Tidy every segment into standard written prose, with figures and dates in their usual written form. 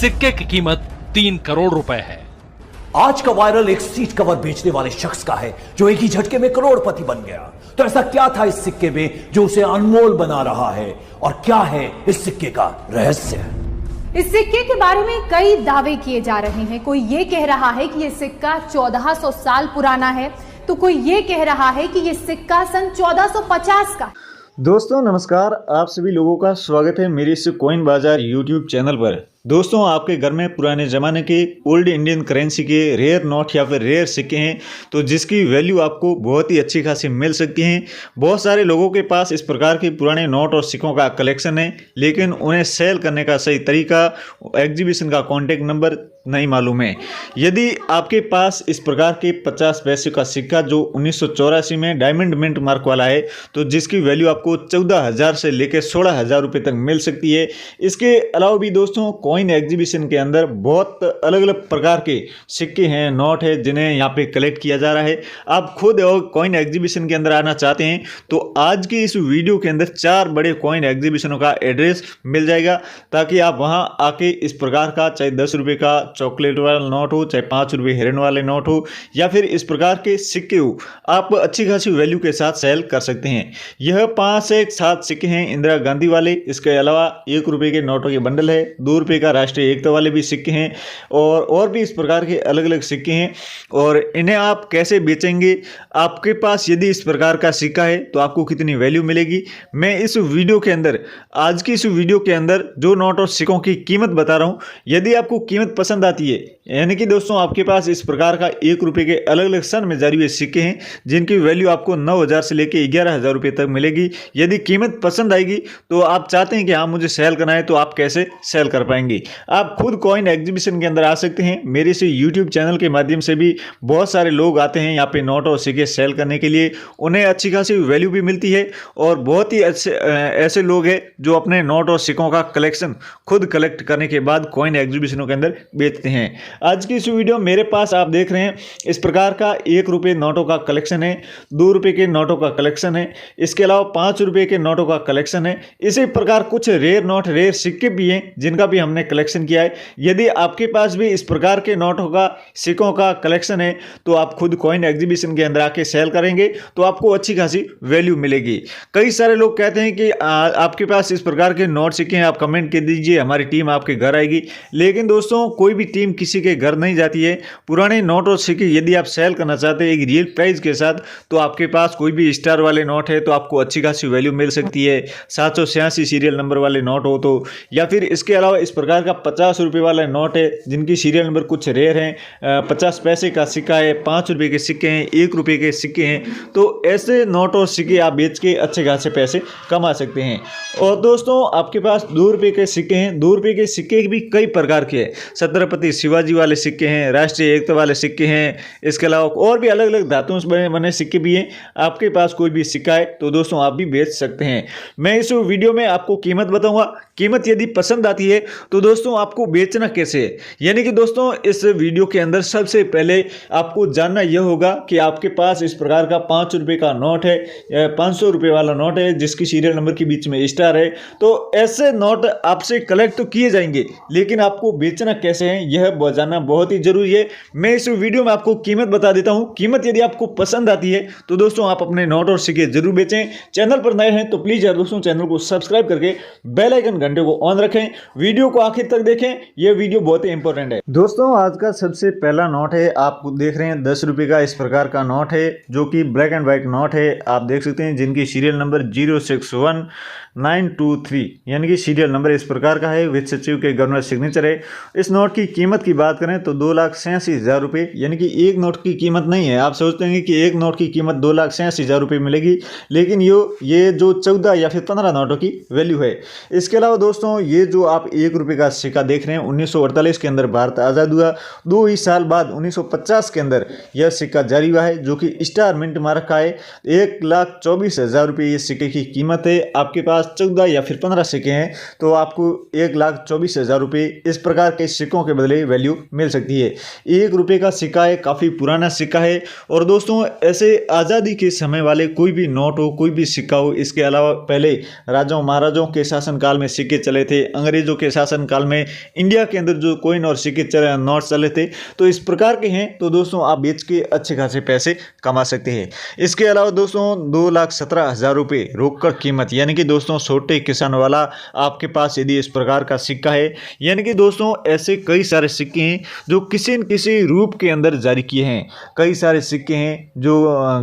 सिक्के की कीमत 3 करोड़ रुपए है। आज का वायरल एक सीट कवर बेचने वाले शख्स का है जो एक ही झटके में करोड़पति बन गया। तो ऐसा क्या था इस सिक्के में जो उसे अनमोल बना रहा है, और क्या है इस सिक्के का रहस्य? इस सिक्के के बारे में कई दावे किए जा रहे हैं। कोई ये कह रहा है कि यह सिक्का 1400 साल पुराना है, तो कोई ये कह रहा है कि यह सिक्का सन 1450 का। दोस्तों नमस्कार, आप सभी लोगों का स्वागत है मेरे इस कॉइन बाजार यूट्यूब चैनल पर। दोस्तों आपके घर में पुराने ज़माने के ओल्ड इंडियन करेंसी के रेयर नोट या फिर रेयर सिक्के हैं तो जिसकी वैल्यू आपको बहुत ही अच्छी खासी मिल सकती हैं। बहुत सारे लोगों के पास इस प्रकार के पुराने नोट और सिक्कों का कलेक्शन है, लेकिन उन्हें सेल करने का सही तरीका, एग्जीबिशन का कॉन्टैक्ट नंबर नहीं मालूम है। यदि आपके पास इस प्रकार के 50 पैसे का सिक्का जो 1984 में डायमंड मिंट मार्क वाला है तो जिसकी वैल्यू आपको 14,000 से लेकर 16,000 रुपये तक मिल सकती है। इसके अलावा भी दोस्तों कॉइन एग्जीबिशन के अंदर बहुत अलग अलग प्रकार के सिक्के हैं, नोट है जिन्हें यहाँ पे कलेक्ट किया जा रहा है। आप खुद कॉइन एग्जीबिशन के अंदर आना चाहते हैं तो आज की इस वीडियो के अंदर 4 बड़े कॉइन एग्जीबिशनों का एड्रेस मिल जाएगा, ताकि आप वहाँ आके इस प्रकार का चाहे 10 रुपये का चॉकलेट वाला नोट हो, चाहे 5 रुपये हिरन वाले नोट हो, या फिर इस प्रकार के सिक्के हो, आप अच्छी खासी वैल्यू के साथ सेल कर सकते हैं। यह 5 से 7 सिक्के हैं इंदिरा गांधी वाले। इसके अलावा 1 रुपये के नोटों के बंडल है, 2 रुपये का राष्ट्रीय एकता वाले भी सिक्के हैं, और भी इस प्रकार के अलग अलग सिक्के हैं। और इन्हें आप कैसे बेचेंगे, आपके पास यदि इस प्रकार का सिक्का है तो आपको कितनी वैल्यू मिलेगी, मैं इस वीडियो के अंदर, आज की इस वीडियो के अंदर जो नोट और सिक्कों की कीमत बता रहा हूं, यदि आपको कीमत पसंद आती है, यानी कि दोस्तों आपके पास इस प्रकार का 1 रुपये के अलग अलग सन में जारी हुए सिक्के हैं जिनकी वैल्यू आपको 9,000 से लेकर 11,000 रुपये तक मिलेगी। यदि कीमत पसंद आएगी तो आप चाहते हैं कि हाँ मुझे सेल करना है, तो आप कैसे सेल कर पाएंगे? आप खुद कॉइन एग्जीबिशन के अंदर आ सकते हैं। मेरे से यूट्यूब चैनल के माध्यम से भी बहुत सारे लोग आते हैं यहाँ पे नोट और सिक्के सेल करने के लिए, उन्हें अच्छी खासी वैल्यू भी मिलती है। और बहुत ही अच्छे ऐसे लोग हैं जो अपने नोट और सिक्कों का कलेक्शन खुद कलेक्ट करने के बाद कॉइन एग्जीबिशनों के अंदर बेचते हैं। आज की इस वीडियो मेरे पास आप देख रहे हैं इस प्रकार का 1 रुपये नोटों का कलेक्शन है, 2 रुपये के नोटों का कलेक्शन है, इसके अलावा 5 रुपये के नोटों का कलेक्शन है। इसी प्रकार कुछ रेयर नोट, रेयर सिक्के भी हैं जिनका भी हमने कलेक्शन किया है। यदि आपके पास भी इस प्रकार के नोटों का, सिक्कों का कलेक्शन है तो आप खुद कॉइन एग्जीबिशन के अंदर आके सेल करेंगे तो आपको अच्छी खासी वैल्यू मिलेगी। कई सारे लोग कहते हैं कि आपके पास इस प्रकार के नोट सिक्के हैं, आप कमेंट कर दीजिए, हमारी टीम आपके घर आएगी। लेकिन दोस्तों कोई भी टीम किसी के घर नहीं जाती है। पुराने नोट और सिक्के यदि आप सेल करना चाहते हैं एक रियल प्राइस के साथ, तो आपके पास कोई भी स्टार वाले नोट है तो आपको अच्छी खासी वैल्यू मिल सकती है। 786 सीरियल नंबर वाले नोट हो तो, या फिर इसके अलावा इस प्रकार का 50 रुपये वाला नोट है जिनकी सीरियल नंबर कुछ रेयर हैं, 50 पैसे का सिक्का है, 5 रुपये के सिक्के हैं, 1 रुपये के सिक्के हैं, तो ऐसे नोट और सिक्के आप बेच के अच्छे खासे पैसे कमा सकते हैं। और दोस्तों आपके पास 2 रुपये के सिक्के हैं, 2 रुपये के सिक्के भी कई प्रकार के हैं। छत्रपति शिवाजी वाले सिक्के हैं, राष्ट्रीय एकता वाले सिक्के हैं, इसके अलावा और भी अलग अलग धातुओं से बने सिक्के भी हैं। आपके पास कोई भी सिक्का है तो दोस्तों आप भी बेच सकते हैं। मैं इस वीडियो में आपको कीमत बताऊंगा। कीमत यदि पसंद आती है तो दोस्तों आपको बेचना कैसे है, यानी कि दोस्तों इस वीडियो के अंदर सबसे पहले आपको जानना यह होगा कि आपके पास इस प्रकार का 5 रुपये का नोट है, 500 रुपये वाला नोट है जिसकी सीरियल नंबर के बीच में स्टार है, तो ऐसे नोट आपसे कलेक्ट तो किए जाएंगे, लेकिन आपको बेचना कैसे है यह जानना बहुत ही जरूरी है। मैं इस वीडियो में आपको कीमत बता देता हूं। कीमत यदि आपको पसंद आती है तो दोस्तों आप अपने नोट और सिक्के जरूर बेचें। चैनल पर नए हैं तो प्लीज यार दोस्तों चैनल को सब्सक्राइब करके बेल आइकन घंटे को ऑन रखें, वीडियो को आखिर तक देखें, यह वीडियो बहुत ही इंपॉर्टेंट है। दोस्तों आज का सबसे पहला नोट है, आप देख रहे हैं 10 रुपये का इस प्रकार का नोट है जो कि ब्लैक एंड व्हाइट नोट है। आप देख सकते हैं जिनकी सीरियल नंबर 061923, यानी कि सीरियल नंबर इस प्रकार का है, वित्त सचिव के गवर्नर सिग्नेचर है। इस नोट की कीमत की बात करें तो 2,86,000 रुपये, यानी कि एक नोट की कीमत नहीं है। आप सोचते हैं कि एक नोट की कीमत 2,86,000 रुपये मिलेगी, लेकिन ये जो 14 या फिर 15 नोटों की वैल्यू है। इसके अलावा दोस्तों ये जो आप 1 रुपये का सिक्का देख रहे हैं, 1948 के अंदर भारत आज़ाद हुआ, 2 ही साल बाद 1950 के अंदर यह सिक्का जारी हुआ है जो कि स्टार मिंट मार्क का है। 1,24,000 रुपये ये सिक्के की कीमत है। आपके पास 14 या फिर 15 सिक्के हैं तो आपको 1,24,000 रुपये इस प्रकार के सिक्कों के बदले वैल्यू मिल सकती है। 1 रुपये का सिक्का है, काफ़ी पुराना सिक्का है। और दोस्तों ऐसे आज़ादी के समय वाले कोई भी नोट हो, कोई भी सिक्का हो, इसके अलावा पहले राजाओं महाराजाओं के शासनकाल में सिक्के चले थे, अंग्रेजों के शासनकाल में इंडिया के अंदर जो कॉइन और सिक्के नोट चले थे, तो इस प्रकार के हैं। तो दोस्तों आप बेच के अच्छे खासे पैसे कमा सकते हैं। इसके अलावा दोस्तों 2,17,000 रुपये रोककर कीमत, यानी कि दोस्तों छोटे किसान वाला आपके पास यदि इस प्रकार का सिक्का है, यानी कि दोस्तों ऐसे कई सारे सिक्के हैं जो किसी न किसी रूप के अंदर जारी किए हैं। कई सारे सिक्के हैं जो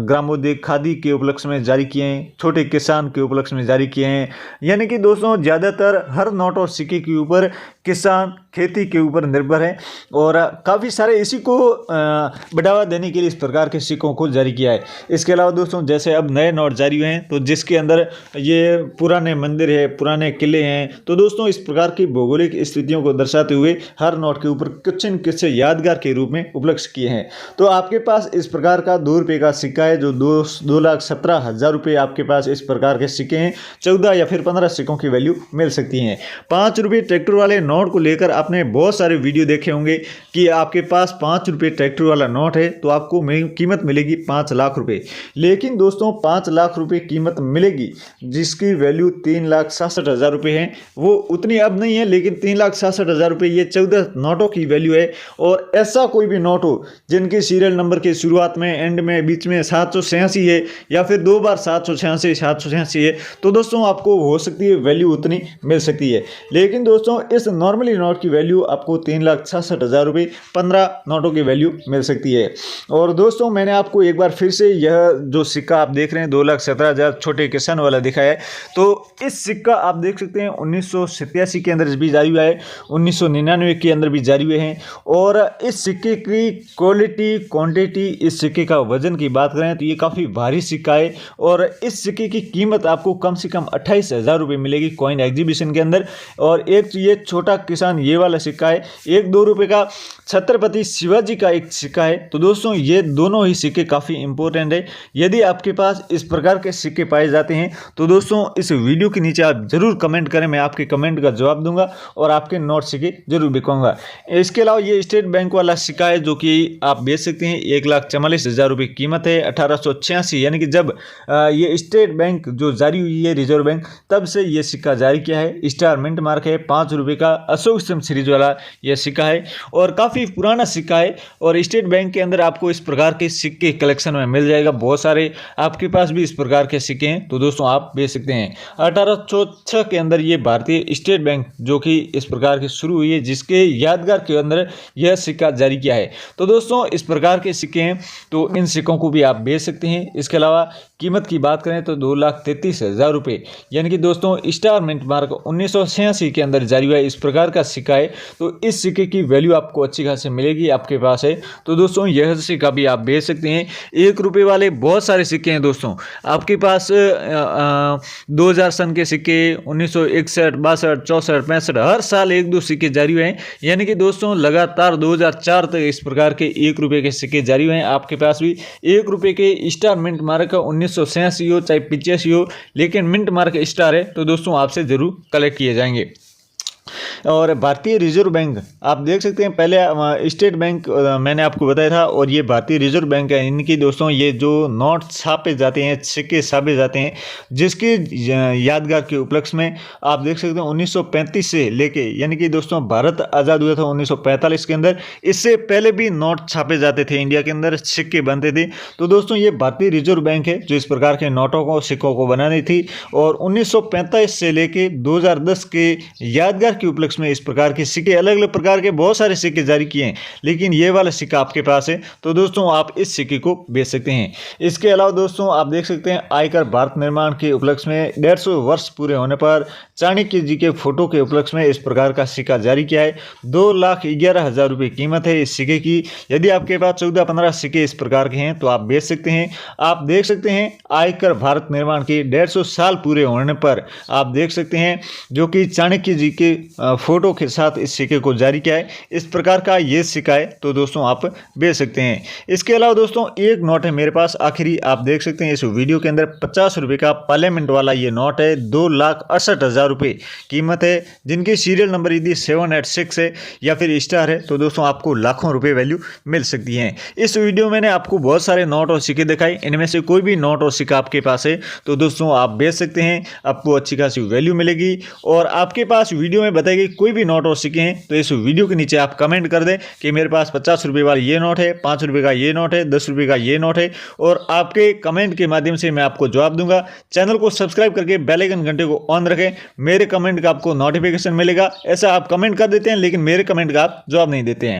ग्रामोद्योग खादी के उपलक्ष्य में जारी किए हैं, छोटे किसान के उपलक्ष्य में जारी किए हैं। यानी कि दोस्तों ज़्यादातर हर नोट और सिक्के के ऊपर किसान खेती के ऊपर निर्भर है और काफ़ी सारे इसी को बढ़ावा देने के लिए इस प्रकार के सिक्कों को जारी किया है। इसके अलावा दोस्तों जैसे अब नए नोट जारी हुए हैं, तो जिसके अंदर ये पुराने मंदिर है, पुराने किले हैं, तो दोस्तों इस प्रकार की भौगोलिक स्थितियों को दर्शाते हुए हर नोट के ऊपर कुछ न कुछ यादगार के रूप में उपलक्ष्य किए हैं। तो आपके पास इस प्रकार का 2 रुपये का सिक्का है जो 2,17,000 रुपये आपके पास इस प्रकार के सिक्के हैं। 14 या फिर 15 सिक्कों की वैल्यू मिल सकती है। 5 रुपये ट्रैक्टर वाले नोट को लेकर आपने बहुत सारे वीडियो देखे होंगे कि आपके पास 5 रुपये ट्रैक्टर वाला नोट है तो आपको कीमत मिलेगी 5 लाख रुपए। लेकिन दोस्तों 5 लाख रुपए कीमत मिलेगी जिसकी वैल्यू 3,67,000 रुपये है, वो उतनी अब नहीं है, लेकिन 3,67,000 रुपये ये 14 नोटों की वैल्यू है। और ऐसा कोई भी नोट हो जिनके सीरियल नंबर के शुरुआत में, एंड में, बीच में 786 है या फिर 2 बार 786 है, तो दोस्तों आपको हो सकती है वैल्यू उतनी मिल सकती है। लेकिन दोस्तों इस नॉर्मली नोट की वैल्यू आपको 3,67,000 रुपये 15 नोटों की वैल्यू मिल सकती है। और दोस्तों मैंने आपको एक बार फिर से यह जो सिक्का आप देख रहे हैं 2,17,000 छोटे किसान वाला दिखाया है, तो इस सिक्का आप देख सकते हैं 1987 के अंदर भी जारी हुआ है, 1999 के अंदर भी जारी हुए हैं। और इस सिक्के की क्वालिटी, क्वांटिटी, इस सिक्के का वजन की बात करें तो ये काफ़ी भारी सिक्का है और इस सिक्के की कीमत आपको कम से कम 28,000 रुपये मिलेगी कॉइन एग्जीबिशन के अंदर। और एक ये छोटा किसान ये वाला सिक्का है, एक 2 रुपये का छत्रपति शिवाजी का एक सिक्का है। तो दोस्तों ये दोनों ही सिक्के काफ़ी इंपॉर्टेंट है। यदि आपके पास इस प्रकार के सिक्के पाए जाते हैं तो दोस्तों इस वीडियो के नीचे आप जरूर कमेंट करें, मैं आपके कमेंट का जवाब दूंगा और आपके नोट सिक्के जरूर बिकवाऊंगा। इसके अलावा ये स्टेट बैंक वाला सिक्का है जो कि आप बेच सकते हैं, 1,44,000 रुपये कीमत है। 1886 यानी कि जब ये स्टेट बैंक जो जारी हुई है रिजर्व बैंक, तब से ये सिक्का जारी किया है। स्टार मिंट मार्क है, 5 रुपये का अशोक स्तंभ सीरीज वाला यह सिक्का है और काफ़ी पुराना सिक्का है। और स्टेट बैंक के अंदर आपको इस प्रकार के सिक्के कलेक्शन में मिल जाएगा, बहुत सारे आपके पास भी इस प्रकार के सिक्के हैं, तो दोस्तों आप बेच सकते हैं। 1806 के अंदर ये भारतीय स्टेट बैंक जो कि इस प्रकार की शुरू हुई है, जिसके यादगार के अंदर यह सिक्का जारी किया है। तो दोस्तों इस प्रकार के सिक्के हैं, तो इन सिक्कों को भी आप बेच सकते हैं। इसके अलावा कीमत की बात करें तो 2,33,000 रुपये, यानी कि दोस्तों स्टार मिंट मार्क 1986 के अंदर जारी हुआ है, इस प्रकार का सिक्का है। तो इस सिक्के की वैल्यू आपको अच्छी खासी मिलेगी, आपके पास है, तो दोस्तों यह सिक्का भी आप बेच सकते हैं। 1 रुपये वाले बहुत सारे सिक्के हैं दोस्तों आपके पास। 2000 सन के सिक्के, 1961, 62, 64, 65, हर साल 1-2 सिक्के जारी हुए हैं। यानी कि दोस्तों लगातार 2004 तक इस प्रकार के 1 रुपये के सिक्के जारी हुए हैं। आपके पास भी 1 रुपये के स्टार मिंट मार्क 1986 हो चाहे 85 हो, लेकिन मिंट मार्क स्टार है, तो दोस्तों आपसे जरूर कलेक्ट किए जाएंगे। और भारतीय रिजर्व बैंक आप देख सकते हैं, पहले स्टेट बैंक मैंने आपको बताया था और ये भारतीय रिजर्व बैंक है। इनकी दोस्तों ये जो नोट छापे जाते हैं, सिक्के छापे जाते हैं, जिसके यादगार के उपलक्ष्य में आप देख सकते हैं 1935 से लेके, यानी कि दोस्तों भारत आज़ाद हुआ था 1945 के अंदर, इससे पहले भी नोट छापे जाते थे, इंडिया के अंदर सिक्के बनते थे। तो दोस्तों ये भारतीय रिजर्व बैंक है जो इस प्रकार के नोटों को, सिक्कों को बनानी थी। और 1945 से लेके 2010 के यादगार के उपलक्ष्य में इस प्रकार के सिक्के, अलग अलग प्रकार के बहुत सारे सिक्के जारी किए हैं, लेकिन ये वाला सिक्का आपके पास है, तो दोस्तों आप इस सिक्के को बेच सकते हैं। इसके अलावा दोस्तों आप देख सकते हैं आयकर भारत निर्माण के उपलक्ष्य में 150 वर्ष पूरे होने पर चाणक्य जी के फोटो के उपलक्ष्य में इस प्रकार का सिक्का जारी किया है। 2,11,000 रुपये कीमत है इस सिक्के की। यदि आपके पास 14-15 सिक्के इस प्रकार के हैं तो आप बेच सकते हैं। आप देख सकते हैं आयकर भारत निर्माण के 150 साल पूरे होने पर आप देख सकते हैं जो कि चाणक्य जी के फोटो के साथ इस सिक्के को जारी किया है। इस प्रकार का ये सिक्का है, तो दोस्तों आप बेच सकते हैं। इसके अलावा दोस्तों एक नोट है मेरे पास, आखिरी आप देख सकते हैं इस वीडियो के अंदर 50 रुपये का पार्लियामेंट वाला ये नोट है। 2,68,000 रुपये कीमत है, जिनकी सीरियल नंबर यदि 786 है या फिर स्टार है तो दोस्तों आपको लाखों रुपए वैल्यू मिल सकती है। इस वीडियो में मैंने आपको बहुत सारे नोट और सिक्के दिखाए, इनमें से कोई भी नोट और सिक्का आपके पास है तो दोस्तों आप बेच सकते हैं, आपको अच्छी खासी वैल्यू मिलेगी। और आपके पास वीडियो में बताई गई कोई भी नोट और सिक्के हैं तो इस वीडियो के नीचे आप कमेंट कर दें कि मेरे पास 50 रुपये वाला ये नोट है, 5 रुपये का ये नोट है, 10 रुपये का ये नोट है, और आपके कमेंट के माध्यम से मैं आपको जवाब दूंगा। चैनल को सब्सक्राइब करके बेल आइकन घंटे को ऑन रखें, मेरे कमेंट का आपको नोटिफिकेशन मिलेगा। ऐसा आप कमेंट कर देते हैं लेकिन मेरे कमेंट का आप जवाब नहीं देते हैं।